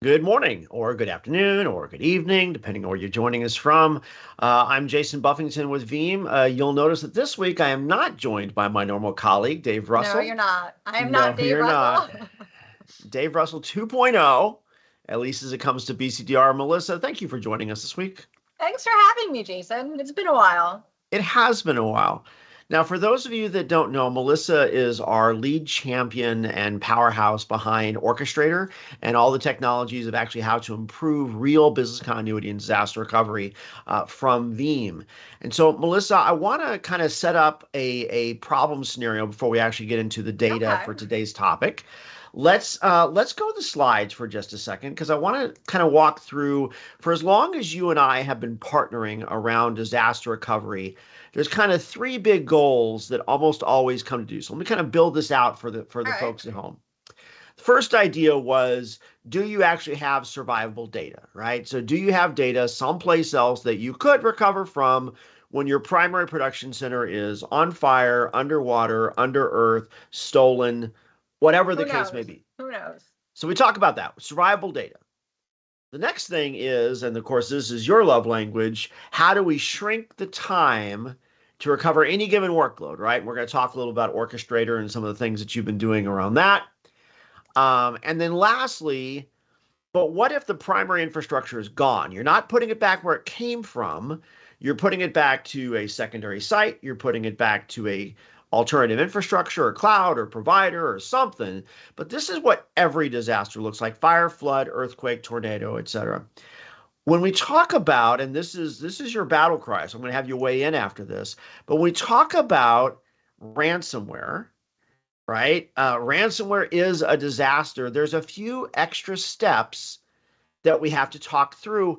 Good morning, or good afternoon, or good evening, depending on where you're joining us from. I'm Jason Buffington with Veeam. You'll notice that this week I am not joined by my normal colleague, Dave No, Russell. you're not. I am No, not Dave you're not. Russell. Dave Russell 2.0, at least as it comes to BCDR. Melissa, thank you for joining us this week. Thanks for having me, Jason. It's been a while. It has been a while. Now, for those of you that don't know, Melissa is our lead champion and powerhouse behind Orchestrator and all the technologies of actually how to improve real business continuity and disaster recovery from Veeam. And so, Melissa, I want to kind of set up a problem scenario before we actually get into the data Okay. for today's topic. Let's go to the slides for just a second, because I want to kind of walk through, for as long as you and I have been partnering around disaster recovery, there's kind of three big goals that almost always come to do. So let me kind of build this out for the All right. folks at home. The first idea was, do you actually have survivable data, right? So do you have data someplace else that you could recover from when your primary production center is on fire, underwater, under earth, stolen, whatever the Who case may knows? be? Who knows? So we talk about that, survivable data. The next thing is, and of course this is your love language, how do we shrink the time to recover any given workload, right? We're going to talk a little about Orchestrator and some of the things that you've been doing around that. And then lastly, but what if the primary infrastructure is gone? You're not putting it back where it came from. You're putting it back to a secondary site. You're putting it back to a alternative infrastructure or cloud or provider or something. But this is what every disaster looks like: fire, flood, earthquake, tornado, etc. When we talk about, and this is your battle cry, so I'm going to have you weigh in after this, but when we talk about ransomware, right? Ransomware is a disaster. There's a few extra steps that we have to talk through.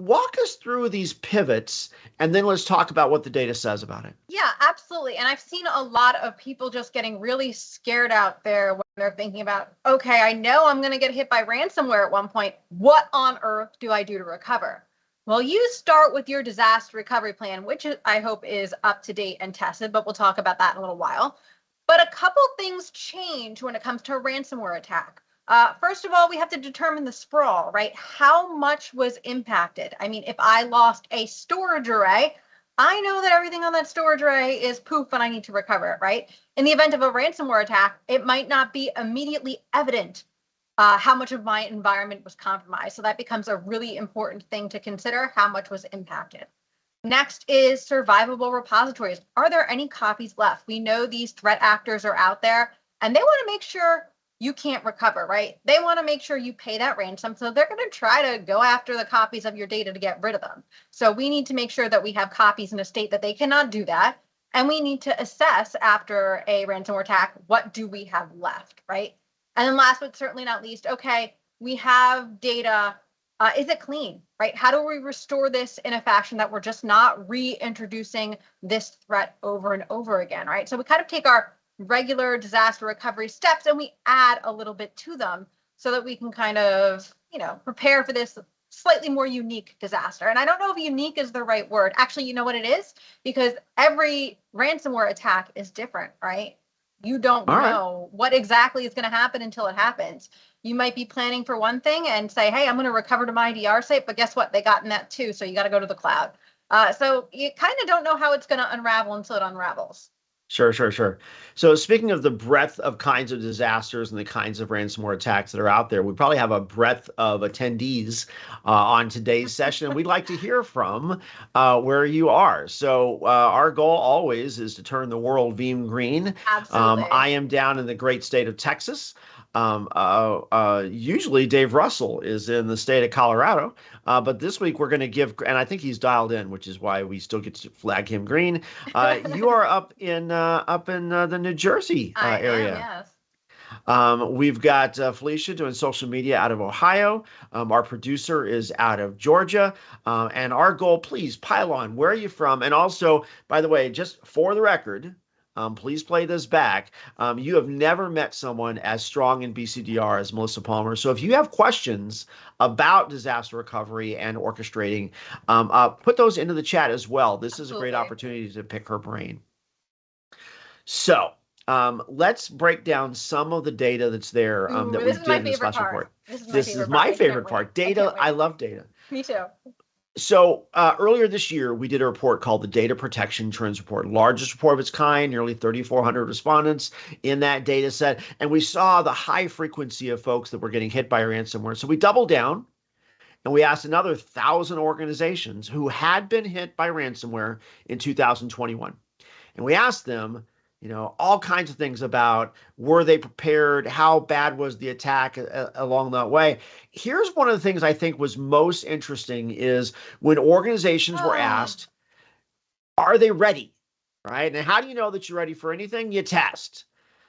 Walk us through these pivots, and then let's talk about what the data says about it. Yeah, absolutely. And I've seen a lot of people just getting really scared out there when they're thinking about, okay, I know I'm going to get hit by ransomware at one point. What on earth do I do to recover? Well, you start with your disaster recovery plan, which I hope is up to date and tested, but we'll talk about that in a little while. But a couple things change when it comes to a ransomware attack. First of all, we have to determine the sprawl, right? How much was impacted? I mean, if I lost a storage array, I know that everything on that storage array is poof and I need to recover it, right? In the event of a ransomware attack, it might not be immediately evident how much of my environment was compromised. So that becomes a really important thing to consider, how much was impacted. Next is survivable repositories. Are there any copies left? We know these threat actors are out there and they want to make sure you can't recover, right? They want to make sure you pay that ransom. So they're going to try to go after the copies of your data to get rid of them. So we need to make sure that we have copies in a state that they cannot do that. And we need to assess after a ransomware attack, what do we have left, right? And then last but certainly not least, okay, we have data. Is it clean, right? How do we restore this in a fashion that we're just not reintroducing this threat over and over again, right? So we kind of take our regular disaster recovery steps and we add a little bit to them so that we can kind of, prepare for this slightly more unique disaster. And I don't know if unique is the right word. Actually, you know what it is? Because every ransomware attack is different, right? You don't know what exactly is going to happen until it happens. You might be planning for one thing and say, hey, I'm going to recover to my DR site, but guess what? They got in that too. So you got to go to the cloud. So you kind of don't know how it's going to unravel until it unravels. Sure. So speaking of the breadth of kinds of disasters and the kinds of ransomware attacks that are out there, we probably have a breadth of attendees on today's session. And we'd like to hear from where you are. So our goal always is to turn the world Veeam green. Absolutely. I am down in the great state of Texas. Usually Dave Russell is in the state of Colorado, but this week we're going to give, and I think he's dialed in, which is why we still get to flag him green. You are up in the New Jersey area. Yes. We've got Felicia doing social media out of Ohio. Our producer is out of Georgia. And our goal, please pile on. Where are you from? And also, by the way, just for the record, please play this back. You have never met someone as strong in BCDR as Melissa Palmer. So if you have questions about disaster recovery and orchestrating, put those into the chat as well. This is a great opportunity to pick her brain. So Let's break down some of the data that's there Ooh, that we this is my did in this favorite last part. report. This is my This is favorite part. my I can't favorite wait. part. I can't Data, wait. I love data. Me too. So earlier this year, we did a report called the Data Protection Trends Report, largest report of its kind, nearly 3,400 respondents in that data set. And we saw the high frequency of folks that were getting hit by ransomware. So we doubled down and we asked another 1,000 organizations who had been hit by ransomware in 2021. And we asked them, all kinds of things about were they prepared? How bad was the attack along that way? Here's one of the things I think was most interesting is when organizations were asked, are they ready? Right? And how do you know that you're ready for anything? You test.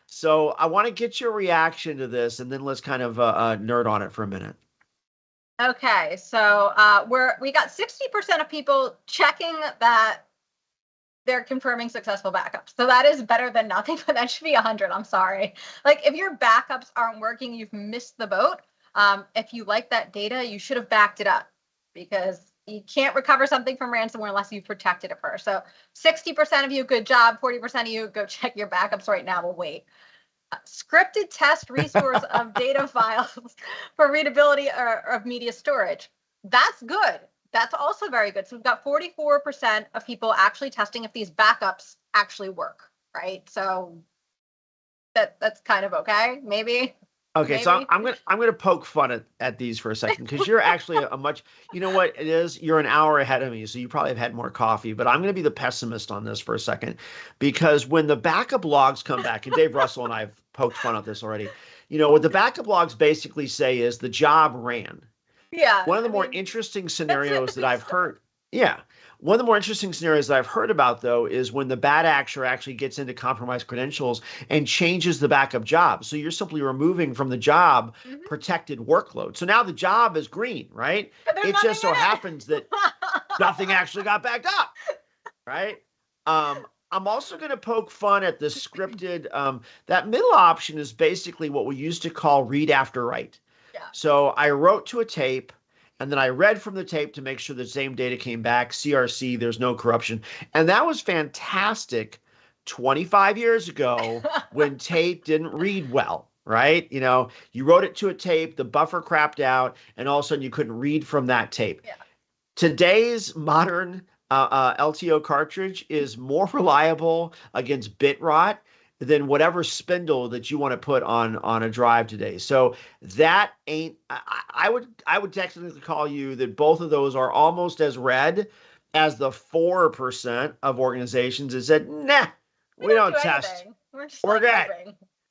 So I want to get your reaction to this, and then let's kind of nerd on it for a minute. Okay, so we got 60% of people checking that they're confirming successful backups. So that is better than nothing, but that should be 100. I'm sorry. Like if your backups aren't working, you've missed the boat. If you like that data, you should have backed it up because you can't recover something from ransomware unless you've protected it first. So 60% of you, good job. 40% of you, go check your backups right now. We'll wait. Scripted test restores of data files for readability of media storage. That's good. That's also very good. So we've got 44% of people actually testing if these backups actually work, right? So that's kind of okay, maybe. Okay, maybe. so I'm gonna poke fun at these for a second because you're actually a much, you know what it is, you're an hour ahead of me, so you probably have had more coffee, but I'm gonna be the pessimist on this for a second because when the backup logs come back, and Dave Russell and I have poked fun at this already, what the backup logs basically say is the job ran. Yeah. One of the more interesting scenarios that I've heard, one of the more interesting scenarios that I've heard about, though, is when the bad actor actually gets into compromised credentials and changes the backup job. So you're simply removing from the job protected workload. So now the job is green, right? It just so happens that nothing actually got backed up, right? I'm also going to poke fun at the scripted. That middle option is basically what we used to call read after write. Yeah. So I wrote to a tape. And then I read from the tape to make sure the same data came back. CRC, there's no corruption. And that was fantastic 25 years ago when tape didn't read well, right? You wrote it to a tape, the buffer crapped out, and all of a sudden you couldn't read from that tape. Yeah. Today's modern LTO cartridge is more reliable against bit rot than whatever spindle that you want to put on a drive today. So that ain't, I would technically call you that both of those are almost as red as the 4% of organizations that said, nah, we don't test. We're good.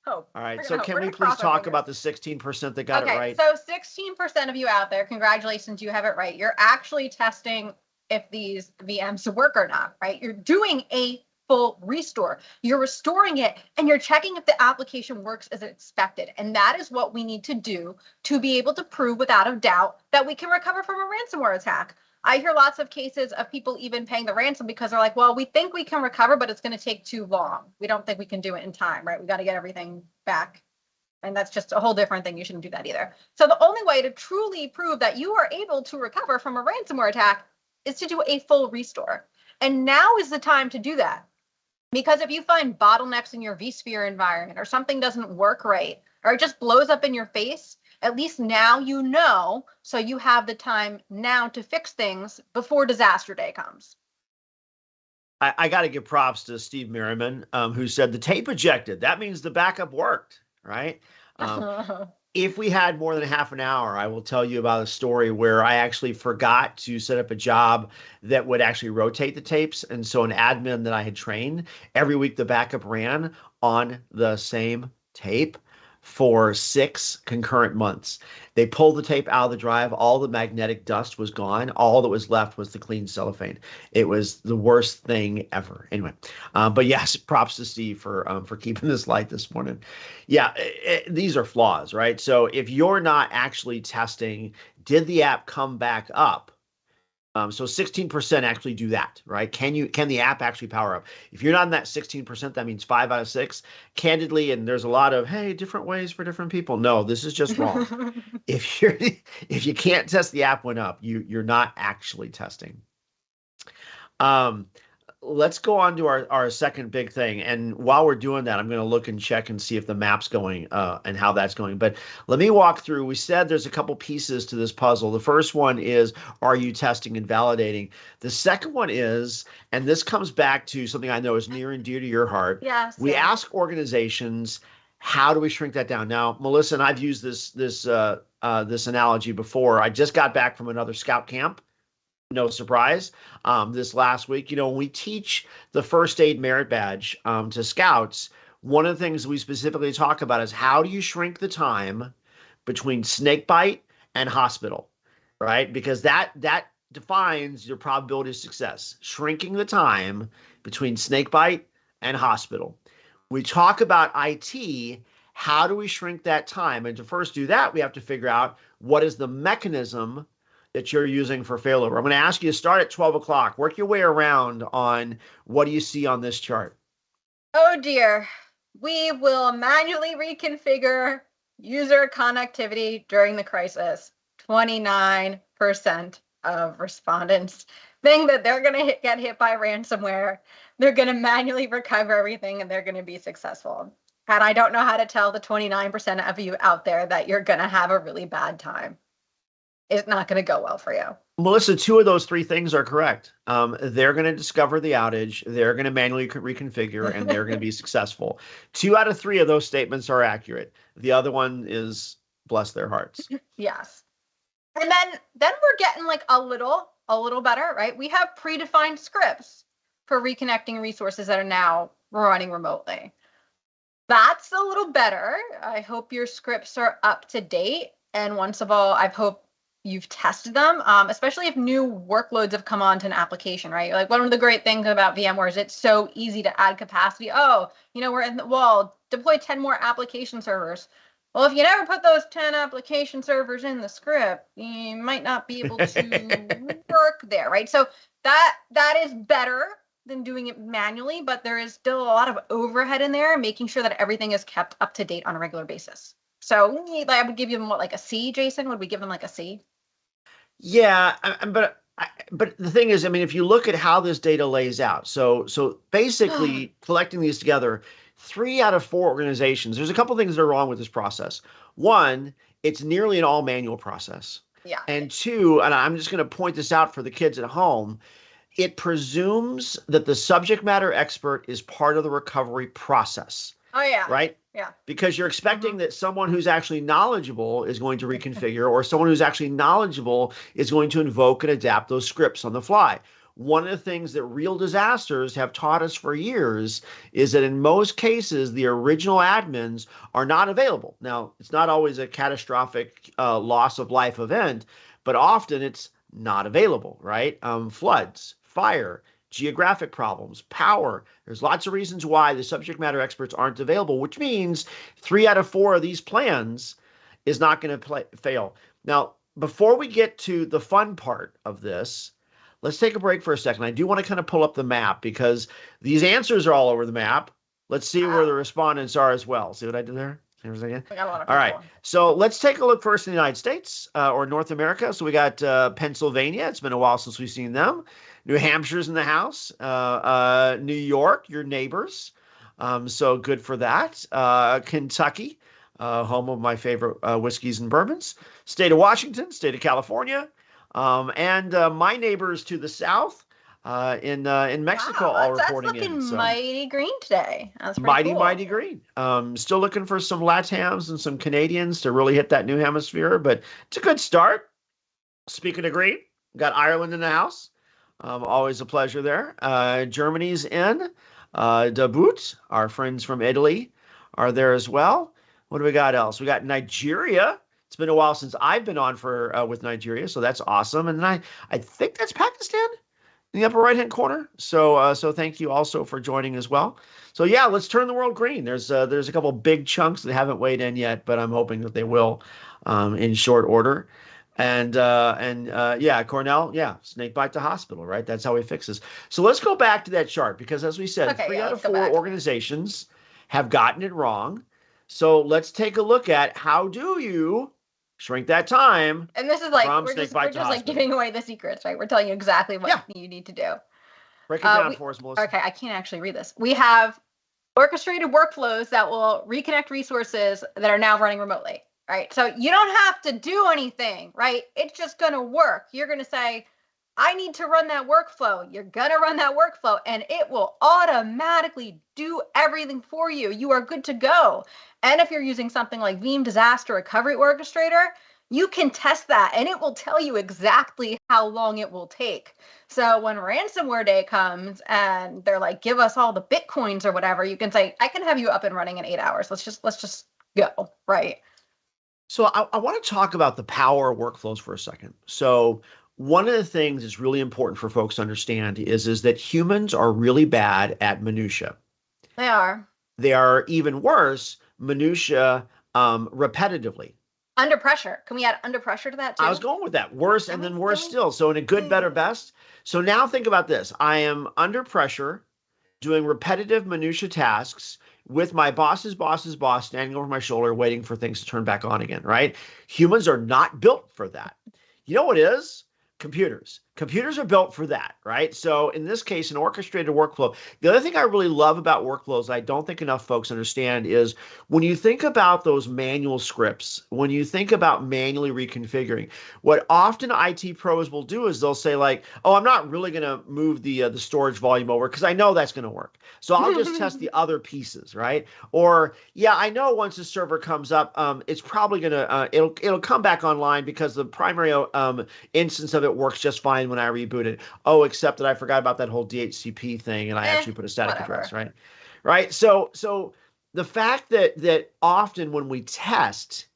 All right. So can we please talk about the 16% that got it right? So 16% of you out there, congratulations, you have it right. You're actually testing if these VMs work or not, right? You're doing a full restore. You're restoring it and you're checking if the application works as expected. And that is what we need to do to be able to prove without a doubt that we can recover from a ransomware attack. I hear lots of cases of people even paying the ransom because they're like, well, we think we can recover, but it's going to take too long. We don't think we can do it in time, right? We got to get everything back. And that's just a whole different thing. You shouldn't do that either. So the only way to truly prove that you are able to recover from a ransomware attack is to do a full restore. And now is the time to do that. Because if you find bottlenecks in your vSphere environment or something doesn't work right, or it just blows up in your face, at least now you know, so you have the time now to fix things before disaster day comes. I got to give props to Steve Merriman, who said the tape ejected. That means the backup worked, right? If we had more than half an hour, I will tell you about a story where I actually forgot to set up a job that would actually rotate the tapes. And so an admin that I had trained, every week the backup ran on the same tape for 6 concurrent months. They pulled the tape out of the drive. All the magnetic dust was gone. All that was left was the clean cellophane. It was the worst thing ever. Anyway, but yes, props to Steve for keeping this light this morning. Yeah, these are flaws, right? So if you're not actually testing, did the app come back up? So 16% actually do that, right? Can the app actually power up? If you're not in that 16%, that means 5 out of 6. Candidly, and there's a lot of, hey, different ways for different people. No, this is just wrong. If you can't test the app went up, you're not actually testing. let's go on to our second big thing. And while we're doing that, I'm going to look and check and see if the map's going and how that's going. But let me walk through. We said there's a couple pieces to this puzzle. The first one is, are you testing and validating? The second one is, and this comes back to something I know is near and dear to your heart. Yes. We ask organizations, how do we shrink that down? Now, Melissa and I've used this analogy before. I just got back from another scout camp. No surprise. This last week, when we teach the first aid merit badge to scouts, one of the things we specifically talk about is how do you shrink the time between snake bite and hospital, right? Because that defines your probability of success, shrinking the time between snake bite and hospital. We talk about IT. How do we shrink that time? And to first do that, we have to figure out what is the mechanism that you're using for failover. I'm going to ask you to start at 12 o'clock. Work your way around on what do you see on this chart? Oh dear. We will manually reconfigure user connectivity during the crisis. 29% of respondents think that they're going to get hit by ransomware. They're going to manually recover everything and they're going to be successful. And I don't know how to tell the 29% of you out there that you're going to have a really bad time. It's not going to go well for you. Melissa, 2 of those 3 things are correct. They're going to discover the outage, they're going to manually reconfigure, and they're going to be successful. 2 out of 3 of those statements are accurate. The other one is bless their hearts. Yes. And then we're getting like a little better, right? We have predefined scripts for reconnecting resources that are now running remotely. That's a little better. I hope your scripts are up to date. And once of all, I hope you've tested them, especially if new workloads have come onto an application, right? Like one of the great things about VMware is it's so easy to add capacity. Oh, we're in the wall, deploy 10 more application servers. Well, if you never put those 10 application servers in the script, you might not be able to work there, right? So that is better than doing it manually, but there is still a lot of overhead in there, making sure that everything is kept up to date on a regular basis. So I would give them like a C, Jason? Would we give them like a C? Yeah, but the thing is, if you look at how this data lays out, so basically collecting these together, 3 out of 4 organizations, there's a couple things that are wrong with this process. One, it's nearly an all manual process. Yeah. And 2, and I'm just going to point this out for the kids at home, it presumes that the subject matter expert is part of the recovery process. Oh, yeah. Right? Yeah. Because you're expecting that someone who's actually knowledgeable is going to reconfigure, or someone who's actually knowledgeable is going to invoke and adapt those scripts on the fly. One of the things that real disasters have taught us for years is that in most cases, the original admins are not available. Now, it's not always a catastrophic loss of life event, but often it's not available, right? Floods, fire, geographic problems, power. There's lots of reasons why the subject matter experts aren't available, which means 3 out of 4 of these plans is not going to fail. Now, before we get to the fun part of this, let's take a break for a second. I do want to kind of pull up the map because these answers are all over the map. Let's see where the respondents are as well. See what I did there? All right. So let's take a look first in the United States or North America. So we got Pennsylvania. It's been a while since we've seen them. New Hampshire's in the house. New York, your neighbors. So good for that. Kentucky, home of my favorite whiskeys and bourbons. State of Washington, state of California. And my neighbors to the south in Mexico, all reporting in. That's looking mighty green today. That's mighty, cool. Mighty green. Still looking for some Latams and some Canadians to really hit that new hemisphere, but it's a good start. Speaking of green, got Ireland in the house. Always a pleasure there. Germany's in. De Boot, our friends from Italy, are there as well. What do we got else? We got Nigeria. It's been a while since I've been on with Nigeria, so that's awesome. And then I think that's Pakistan in the upper right-hand corner. So thank you also for joining as well. So yeah, let's turn the world green. There's a couple big chunks that haven't weighed in yet, but I'm hoping that they will in short order. And yeah, Cornell, yeah, snake bite to hospital, right? That's how he fixes. So let's go back to that chart because as we said, 3 out of 4 organizations have gotten it wrong. So let's take a look at how do you shrink that time. And this is like we're just like giving away the secrets, right? We're telling you exactly what you need to do. Break it down for us, Melissa. Okay, I can't actually read this. We have orchestrated workflows that will reconnect resources that are now running remotely, right? So you don't have to do anything, right? It's just going to work. You're going to say, I need to run that workflow. You're going to run that workflow and it will automatically do everything for you. You are good to go. And if you're using something like Veeam Disaster Recovery Orchestrator, you can test that and it will tell you exactly how long it will take. So when ransomware day comes and they're like, give us all the Bitcoins or whatever, you can say, I can have you up and running in 8 hours. Let's just go, right? So I want to talk about the power of workflows for a second. So one of the things that's really important for folks to understand is that humans are really bad at minutia. They are. They are even worse, minutia repetitively. Under pressure. Can we add under pressure to that too? I was going with that. Worse and then worse still. So in a good, better, best. So now think about this. I am under pressure doing repetitive minutia tasks with my boss's boss standing over my shoulder waiting for things to turn back on again, right? Humans are not built for that. You know what is? Computers. Computers are built for that, right? So in this case, an orchestrated workflow. The other thing I really love about workflows, I don't think enough folks understand, is when you think about those manual scripts, when you think about manually reconfiguring, what often IT pros will do is they'll say like, oh, I'm not really going to move the storage volume over because I know that's going to work. So I'll just test the other pieces, right? Or yeah, I know once the server comes up, it's probably going to, it'll come back online because the primary instance of it works just fine when I reboot it. Oh, except that I forgot about that whole DHCP thing and I actually put a static address, right? Right. So the fact that often when we test,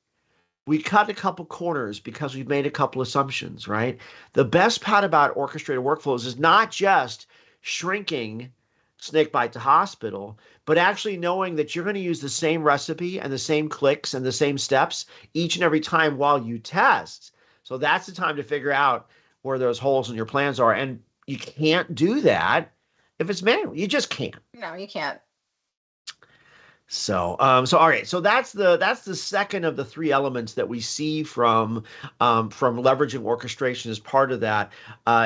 we cut a couple corners because we've made a couple assumptions, right? The best part about orchestrated workflows is not just shrinking snakebite to hospital, but actually knowing that you're going to use the same recipe and the same clicks and the same steps each and every time while you test. So that's the time to figure out where those holes in your plans are. And you can't do that if it's manual. You just can't. No, you can't. So all right. So that's the second of the three elements that we see from leveraging orchestration as part of that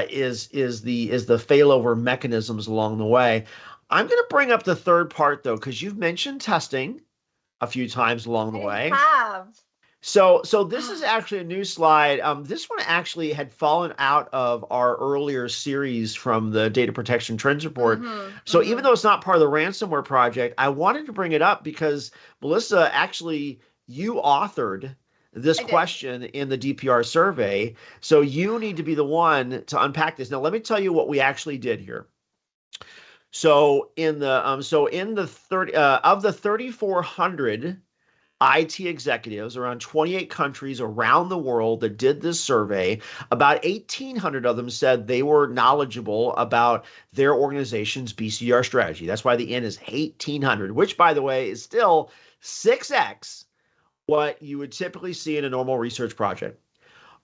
is the failover mechanisms along the way. I'm going to bring up the third part though, because you've mentioned testing a few times along the way. So this is actually a new slide. This one actually had fallen out of our earlier series from the Data Protection Trends Report. So even though it's not part of the ransomware project, I wanted to bring it up because Melissa, actually, you authored this question in the DPR survey. So you need to be the one to unpack this. Now, let me tell you what we actually did here. So in the 3,400 IT executives around 28 countries around the world that did this survey, about 1,800 of them said they were knowledgeable about their organization's BCDR strategy. That's why the N is 1,800, which, by the way, is still 6x what you would typically see in a normal research project.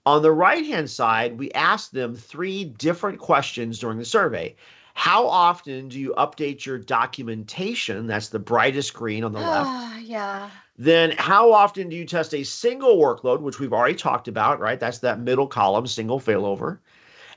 On the right-hand side, we asked them three different questions during the survey. How often do you update your documentation? That's the brightest green on the left. Yeah. Then how often do you test a single workload, which we've already talked about, right? That's that middle column, single failover.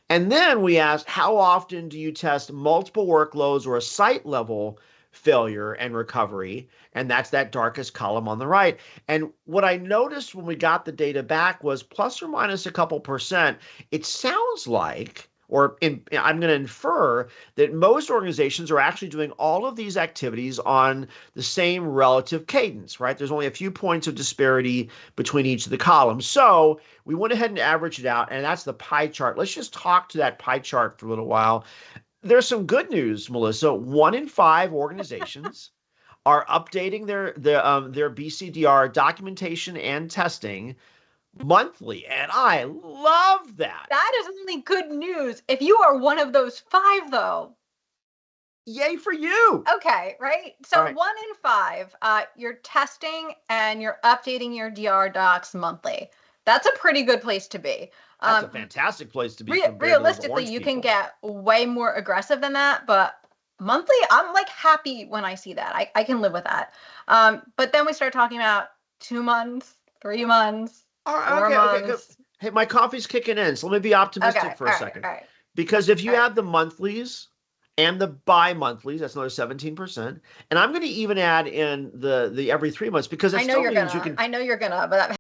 And then we asked, how often do you test multiple workloads or a site level failure and recovery? And that's that darkest column on the right. And what I noticed when we got the data back was plus or minus a couple percent. It sounds like, I'm going to infer that most organizations are actually doing all of these activities on the same relative cadence, right? There's only a few points of disparity between each of the columns. So we went ahead and averaged it out, and that's the pie chart. Let's just talk to that pie chart for a little while. There's some good news, Melissa. 1 in 5 organizations are updating their BCDR documentation and testing monthly, and I love that. That is only good news. If you are one of those 5, though, yay for you. Okay, right? So 1 in 5, you're testing and you're updating your DR docs monthly. That's a pretty good place to be. That's a fantastic place to be. Realistically, you can get way more aggressive than that, but monthly, I'm like happy when I see that. I can live with that. But then we start talking about 2 months, 3 months. Okay. Hey, my coffee's kicking in, so let me be optimistic for a second. Because if you add the monthlies and the bi-monthlies, that's another 17%. And I'm going to even add in the every 3 months, because it still means you can. I know you're gonna, but that